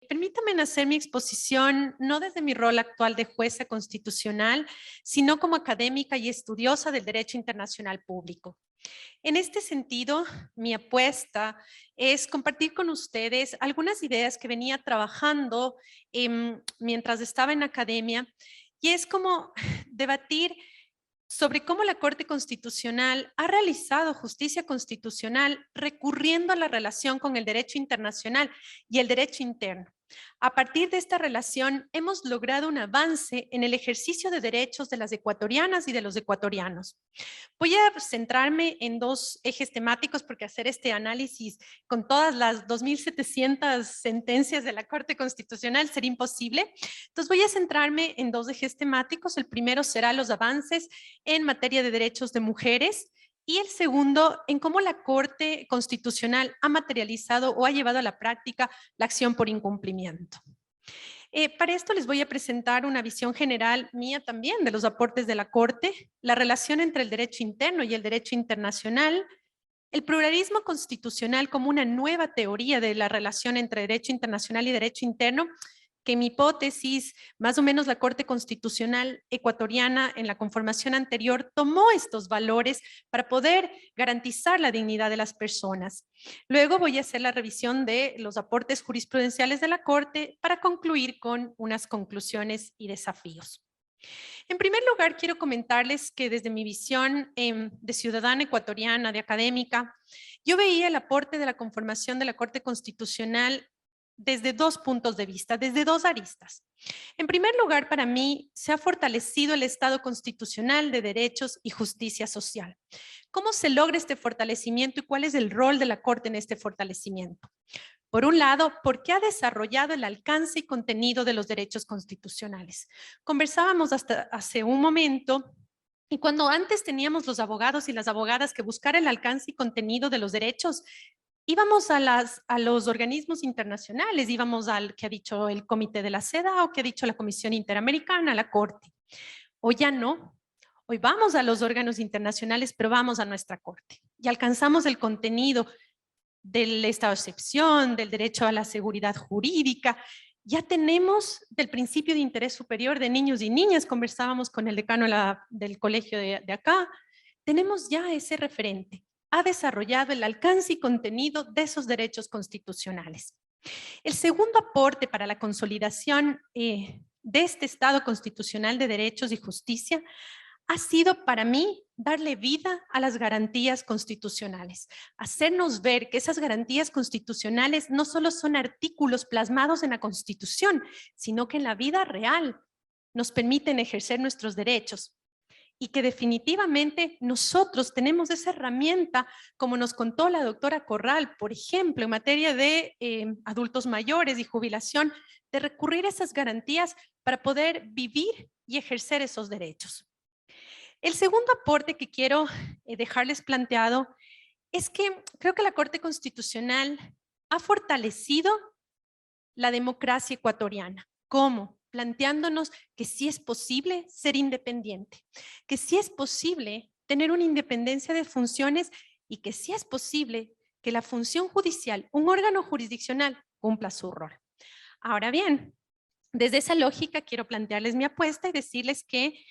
Permítame hacer mi exposición no desde mi rol actual de jueza constitucional, sino como académica y estudiosa del derecho internacional público. En este sentido, mi apuesta es compartir con ustedes algunas ideas que venía trabajando mientras estaba en academia, y es como debatir sobre cómo la Corte Constitucional ha realizado justicia constitucional recurriendo a la relación con el derecho internacional y el derecho interno. A partir de esta relación, hemos logrado un avance en el ejercicio de derechos de las ecuatorianas y de los ecuatorianos. Voy a centrarme en dos ejes temáticos porque hacer este análisis con todas las 2.700 sentencias de la Corte Constitucional sería imposible. Entonces voy a centrarme en dos ejes temáticos. El primero será los avances en materia de derechos de mujeres y el segundo en cómo la Corte Constitucional ha materializado o ha llevado a la práctica la acción por incumplimiento. Para esto les voy a presentar una visión general mía también de los aportes de la Corte, la relación entre el derecho interno y el derecho internacional, el pluralismo constitucional como una nueva teoría de la relación entre derecho internacional y derecho interno, que en mi hipótesis, más o menos la Corte Constitucional ecuatoriana en la conformación anterior tomó estos valores para poder garantizar la dignidad de las personas. Luego voy a hacer la revisión de los aportes jurisprudenciales de la Corte para concluir con unas conclusiones y desafíos. En primer lugar, quiero comentarles que desde mi visión de ciudadana ecuatoriana, de académica, yo veía el aporte de la conformación de la Corte Constitucional desde dos puntos de vista, desde dos aristas. En primer lugar, para mí, se ha fortalecido el Estado constitucional de derechos y justicia social. ¿Cómo se logra este fortalecimiento y cuál es el rol de la Corte en este fortalecimiento? Por un lado, porque ha desarrollado el alcance y contenido de los derechos constitucionales. Conversábamos hasta hace un momento, y cuando antes teníamos los abogados y las abogadas que buscar el alcance y contenido de los derechos, íbamos a los organismos internacionales, íbamos al que ha dicho el Comité de la CEDAW o que ha dicho la Comisión Interamericana, a la Corte. Hoy ya no. Hoy vamos a los órganos internacionales, pero vamos a nuestra Corte y alcanzamos el contenido del estado de excepción, del derecho a la seguridad jurídica. Ya tenemos del principio de interés superior de niños y niñas, conversábamos con el decano del colegio de acá, tenemos ya ese referente. Ha desarrollado el alcance y contenido de esos derechos constitucionales. El segundo aporte para la consolidación de este Estado constitucional de derechos y justicia ha sido para mí darle vida a las garantías constitucionales, hacernos ver que esas garantías constitucionales no solo son artículos plasmados en la Constitución, sino que en la vida real nos permiten ejercer nuestros derechos y que definitivamente nosotros tenemos esa herramienta, como nos contó la doctora Corral, por ejemplo, en materia de adultos mayores y jubilación, de recurrir a esas garantías para poder vivir y ejercer esos derechos. El segundo aporte que quiero dejarles planteado es que creo que la Corte Constitucional ha fortalecido la democracia ecuatoriana. ¿Cómo? Planteándonos que sí es posible ser independiente, que sí es posible tener una independencia de funciones y que sí es posible que la función judicial, un órgano jurisdiccional, cumpla su rol. Ahora bien, desde esa lógica quiero plantearles mi apuesta y decirles que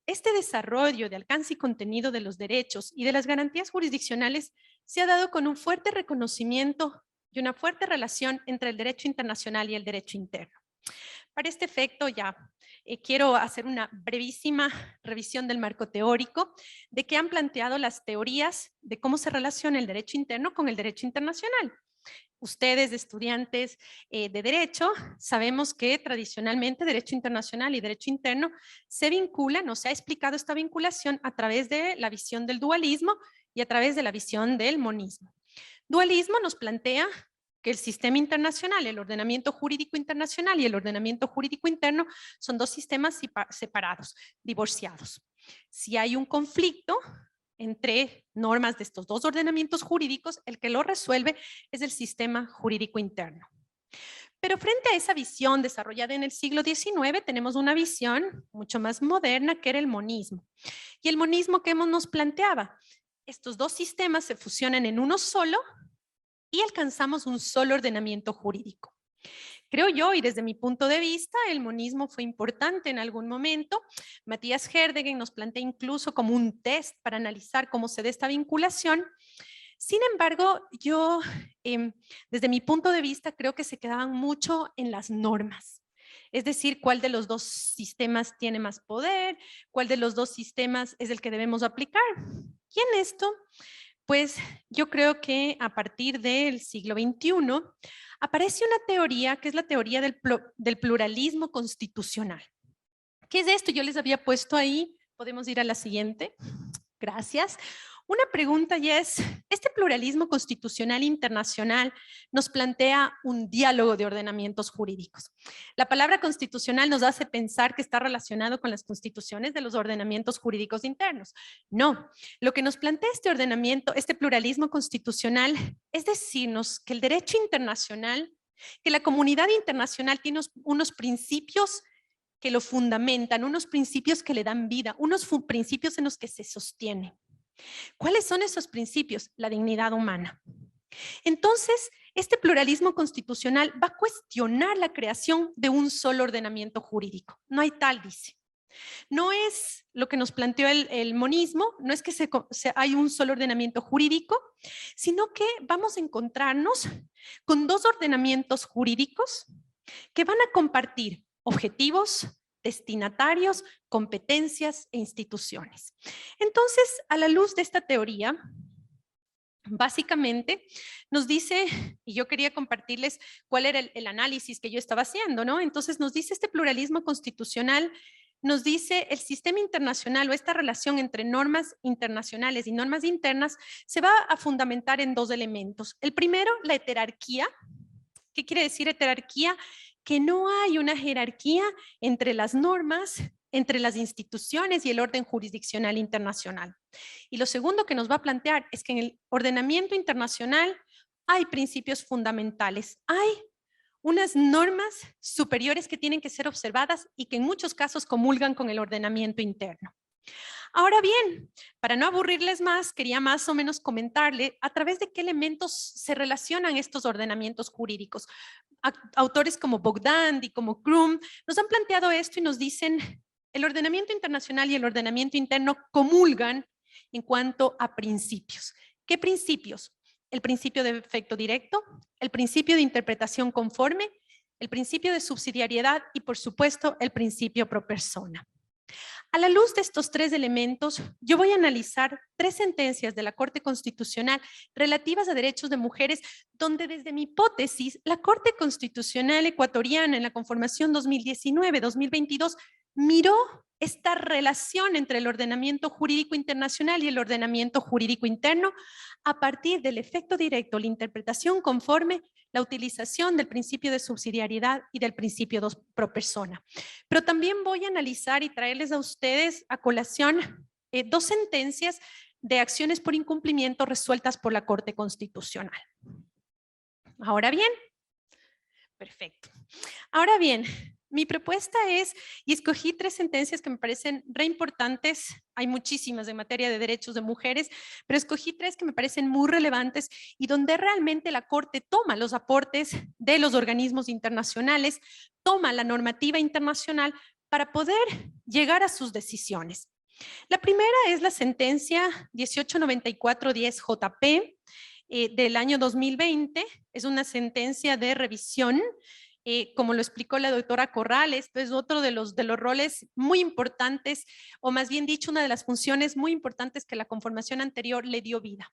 este desarrollo de alcance y contenido de los derechos y de las garantías jurisdiccionales se ha dado con un fuerte reconocimiento y una fuerte relación entre el derecho internacional y el derecho interno. Para este efecto ya quiero hacer una brevísima revisión del marco teórico de qué han planteado las teorías de cómo se relaciona el derecho interno con el derecho internacional. Ustedes, estudiantes de Derecho, sabemos que tradicionalmente Derecho Internacional y Derecho Interno se vinculan, o se ha explicado esta vinculación a través de la visión del dualismo y a través de la visión del monismo. Dualismo nos plantea que el sistema internacional, el ordenamiento jurídico internacional y el ordenamiento jurídico interno son dos sistemas separados, divorciados. Si hay un conflicto entre normas de estos dos ordenamientos jurídicos, el que lo resuelve es el sistema jurídico interno. Pero frente a esa visión desarrollada en el siglo XIX, tenemos una visión mucho más moderna que era el monismo. Y el monismo que nos planteaba, estos dos sistemas se fusionan en uno solo y alcanzamos un solo ordenamiento jurídico. Creo yo, y desde mi punto de vista, el monismo fue importante en algún momento. Matías Herdegen nos plantea incluso como un test para analizar cómo se da esta vinculación. Sin embargo, yo, desde mi punto de vista, creo que se quedaban mucho en las normas. Es decir, cuál de los dos sistemas tiene más poder, cuál de los dos sistemas es el que debemos aplicar. Y en esto, pues yo creo que a partir del siglo XXI aparece una teoría que es la teoría del pluralismo constitucional. ¿Qué es esto? Yo les había puesto ahí, podemos ir a la siguiente. Gracias. Una pregunta ya es, ¿este pluralismo constitucional internacional nos plantea un diálogo de ordenamientos jurídicos? La palabra constitucional nos hace pensar que está relacionado con las constituciones de los ordenamientos jurídicos internos. No, lo que nos plantea este ordenamiento, este pluralismo constitucional, es decirnos que el derecho internacional, que la comunidad internacional tiene unos principios que lo fundamentan, unos principios que le dan vida, unos principios en los que se sostiene. ¿Cuáles son esos principios? La dignidad humana. Entonces, este pluralismo constitucional va a cuestionar la creación de un solo ordenamiento jurídico. No hay tal, dice. No es lo que nos planteó el monismo, no es que hay un solo ordenamiento jurídico, sino que vamos a encontrarnos con dos ordenamientos jurídicos que van a compartir objetivos, destinatarios, competencias e instituciones. Entonces, a la luz de esta teoría, básicamente nos dice, y yo quería compartirles cuál era el análisis que yo estaba haciendo, ¿no? Entonces nos dice este pluralismo constitucional, nos dice el sistema internacional o esta relación entre normas internacionales y normas internas se va a fundamentar en dos elementos. El primero, la heterarquía. ¿Qué quiere decir heterarquía? Que no hay una jerarquía entre las normas, entre las instituciones y el orden jurisdiccional internacional. Y lo segundo que nos va a plantear es que en el ordenamiento internacional hay principios fundamentales, hay unas normas superiores que tienen que ser observadas y que en muchos casos comulgan con el ordenamiento interno. Ahora bien, para no aburrirles más, quería más o menos comentarle a través de qué elementos se relacionan estos ordenamientos jurídicos. Autores como Bogdan y como Krum nos han planteado esto y nos dicen el ordenamiento internacional y el ordenamiento interno comulgan en cuanto a principios. ¿Qué principios? El principio de efecto directo, el principio de interpretación conforme, el principio de subsidiariedad y, por supuesto, el principio pro persona. A la luz de estos tres elementos, yo voy a analizar tres sentencias de la Corte Constitucional relativas a derechos de mujeres, donde desde mi hipótesis, la Corte Constitucional ecuatoriana en la conformación 2019-2022 miró esta relación entre el ordenamiento jurídico internacional y el ordenamiento jurídico interno a partir del efecto directo, la interpretación conforme, la utilización del principio de subsidiariedad y del principio pro persona. Pero también voy a analizar y traerles a ustedes a colación dos sentencias de acciones por incumplimiento resueltas por la Corte Constitucional. Ahora bien, perfecto. Ahora bien, mi propuesta es, y escogí tres sentencias que me parecen re importantes, hay muchísimas en materia de derechos de mujeres, pero escogí tres que me parecen muy relevantes y donde realmente la Corte toma los aportes de los organismos internacionales, toma la normativa internacional para poder llegar a sus decisiones. La primera es la sentencia 1894-10 JP del año 2020, es una sentencia de revisión. Como lo explicó la doctora Corrales, esto es otro de los roles muy importantes, o más bien dicho, una de las funciones muy importantes que la conformación anterior le dio vida.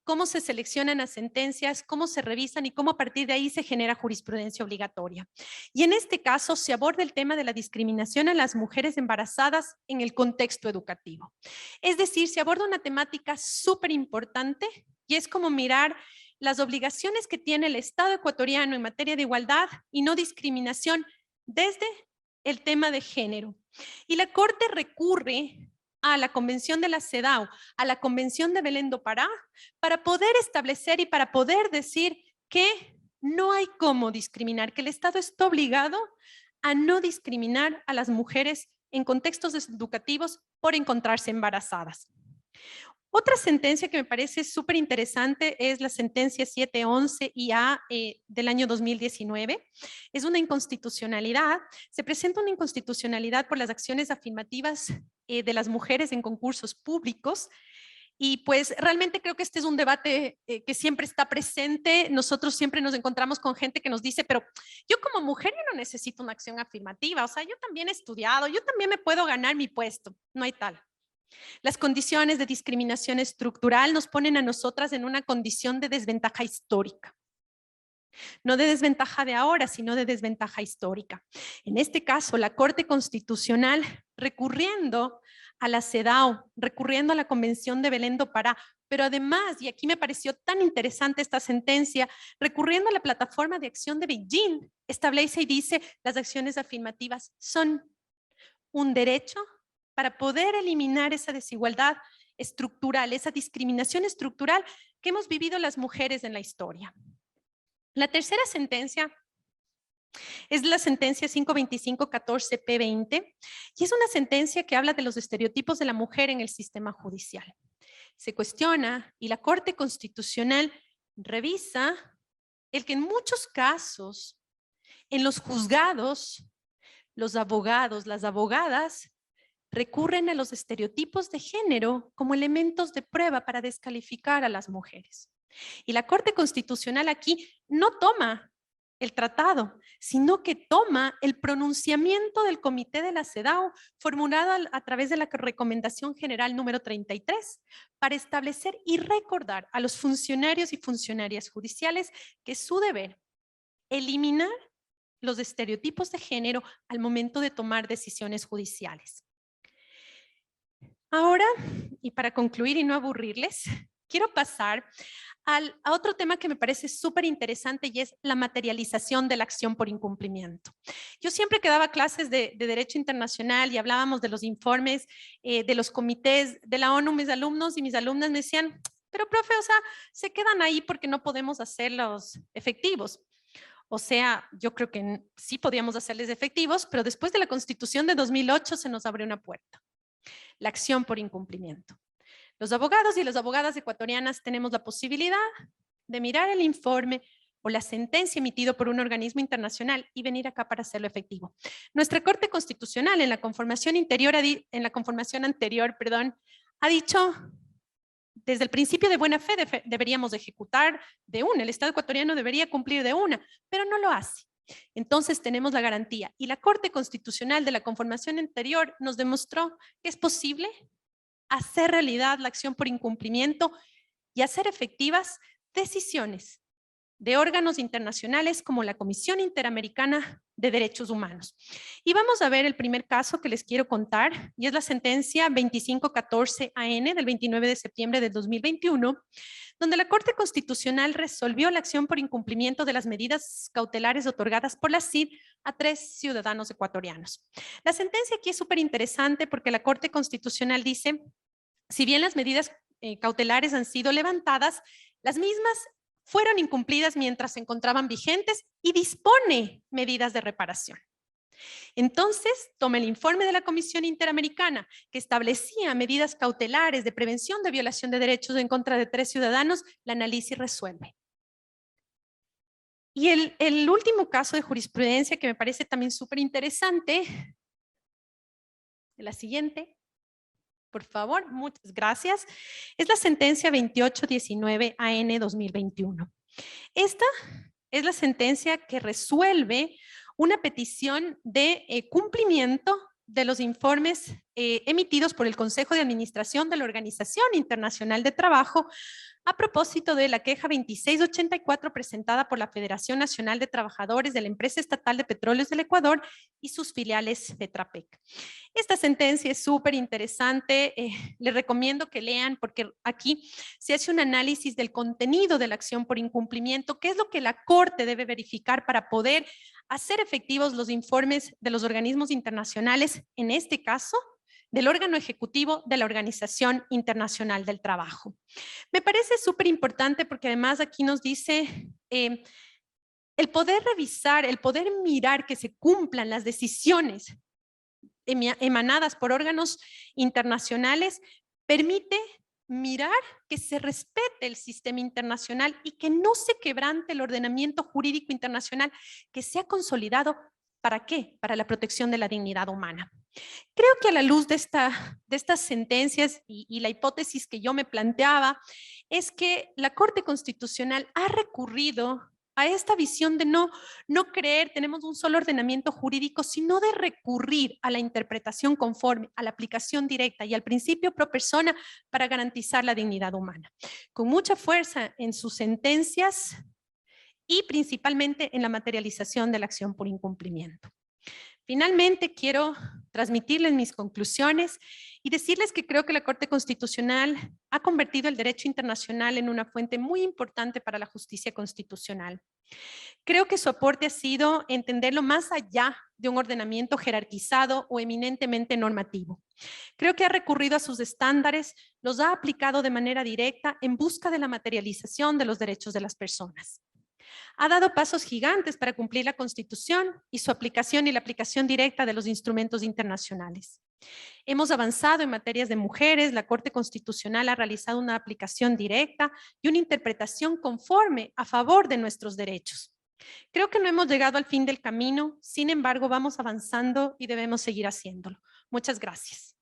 Cómo se seleccionan las sentencias, cómo se revisan y cómo a partir de ahí se genera jurisprudencia obligatoria. Y en este caso se aborda el tema de la discriminación a las mujeres embarazadas en el contexto educativo. Es decir, se aborda una temática súper importante y es como mirar las obligaciones que tiene el Estado ecuatoriano en materia de igualdad y no discriminación desde el tema de género. Y la Corte recurre a la Convención de la CEDAW, a la Convención de Belén do Pará, para poder establecer y para poder decir que no hay cómo discriminar, que el Estado está obligado a no discriminar a las mujeres en contextos educativos por encontrarse embarazadas. Otra sentencia que me parece súper interesante es la sentencia 711 IA del año 2019. Es una inconstitucionalidad. Se presenta una inconstitucionalidad por las acciones afirmativas de las mujeres en concursos públicos. Y pues realmente creo que este es un debate que siempre está presente. Nosotros siempre nos encontramos con gente que nos dice, pero yo como mujer yo no necesito una acción afirmativa. O sea, yo también he estudiado, yo también me puedo ganar mi puesto. No hay tal. Las condiciones de discriminación estructural nos ponen a nosotras en una condición de desventaja histórica. No de desventaja de ahora, sino de desventaja histórica. En este caso, la Corte Constitucional, recurriendo a la CEDAW, recurriendo a la Convención de Belén do Pará, pero además, y aquí me pareció tan interesante esta sentencia, recurriendo a la Plataforma de Acción de Beijing, establece y dice, las acciones afirmativas son un derecho para poder eliminar esa desigualdad estructural, esa discriminación estructural que hemos vivido las mujeres en la historia. La tercera sentencia es la sentencia 525-14-P20 y es una sentencia que habla de los estereotipos de la mujer en el sistema judicial. Se cuestiona y la Corte Constitucional revisa el que en muchos casos, en los juzgados, los abogados, las abogadas, recurren a los estereotipos de género como elementos de prueba para descalificar a las mujeres. Y la Corte Constitucional aquí no toma el tratado, sino que toma el pronunciamiento del Comité de la CEDAW formulado a través de la Recomendación General número 33 para establecer y recordar a los funcionarios y funcionarias judiciales que es su deber eliminar los estereotipos de género al momento de tomar decisiones judiciales. Ahora, y para concluir y no aburrirles, quiero pasar a otro tema que me parece súper interesante y es la materialización de la acción por incumplimiento. Yo siempre que daba clases de Derecho Internacional y hablábamos de los informes de los comités de la ONU, mis alumnos y mis alumnas me decían, pero profe, o sea, se quedan ahí porque no podemos hacerlos efectivos. O sea, yo creo que sí podíamos hacerles efectivos, pero después de la Constitución de 2008 se nos abrió una puerta. La acción por incumplimiento. Los abogados y las abogadas ecuatorianas tenemos la posibilidad de mirar el informe o la sentencia emitido por un organismo internacional y venir acá para hacerlo efectivo. Nuestra Corte Constitucional en la conformación anterior, ha dicho desde el principio de buena fe deberíamos ejecutar de una, el Estado ecuatoriano debería cumplir de una, pero no lo hace. Entonces tenemos la garantía y la Corte Constitucional de la conformación anterior nos demostró que es posible hacer realidad la acción por incumplimiento y hacer efectivas decisiones de órganos internacionales como la Comisión Interamericana de Derechos Humanos. Y vamos a ver el primer caso que les quiero contar, y es la sentencia 2514-AN del 29 de septiembre del 2021, donde la Corte Constitucional resolvió la acción por incumplimiento de las medidas cautelares otorgadas por la CID a 3 ciudadanos ecuatorianos. La sentencia aquí es súper interesante porque la Corte Constitucional dice, si bien las medidas cautelares han sido levantadas, las mismas fueron incumplidas mientras se encontraban vigentes y dispone medidas de reparación. Entonces, toma el informe de la Comisión Interamericana que establecía medidas cautelares de prevención de violación de derechos en contra de 3 ciudadanos, la analiza y resuelve. Y el último caso de jurisprudencia que me parece también súper interesante, la siguiente, por favor, muchas gracias, es la sentencia 2819-AN 2021. Esta es la sentencia que resuelve una petición de cumplimiento de los informes emitidos por el Consejo de Administración de la Organización Internacional de Trabajo a propósito de la queja 2684 presentada por la Federación Nacional de Trabajadores de la Empresa Estatal de Petróleos del Ecuador y sus filiales Petrapec. Esta sentencia es súper interesante, les recomiendo que lean porque aquí se hace un análisis del contenido de la acción por incumplimiento, qué es lo que la Corte debe verificar para poder hacer efectivos los informes de los organismos internacionales, en este caso, del órgano ejecutivo de la Organización Internacional del Trabajo. Me parece súper importante porque además aquí nos dice el poder revisar, el poder mirar que se cumplan las decisiones emanadas por órganos internacionales permite mirar que se respete el sistema internacional y que no se quebrante el ordenamiento jurídico internacional que se ha consolidado. ¿Para qué? Para la protección de la dignidad humana. Creo que a la luz de estas sentencias y la hipótesis que yo me planteaba, es que la Corte Constitucional ha recurrido a esta visión de no creer, tenemos un solo ordenamiento jurídico, sino de recurrir a la interpretación conforme, a la aplicación directa y al principio pro persona para garantizar la dignidad humana. Con mucha fuerza en sus sentencias y principalmente en la materialización de la acción por incumplimiento. Finalmente, quiero transmitirles mis conclusiones y decirles que creo que la Corte Constitucional ha convertido el derecho internacional en una fuente muy importante para la justicia constitucional. Creo que su aporte ha sido entenderlo más allá de un ordenamiento jerarquizado o eminentemente normativo. Creo que ha recurrido a sus estándares, los ha aplicado de manera directa en busca de la materialización de los derechos de las personas. Ha dado pasos gigantes para cumplir la Constitución y su aplicación y la aplicación directa de los instrumentos internacionales. Hemos avanzado en materias de mujeres, la Corte Constitucional ha realizado una aplicación directa y una interpretación conforme a favor de nuestros derechos. Creo que no hemos llegado al fin del camino, sin embargo, vamos avanzando y debemos seguir haciéndolo. Muchas gracias.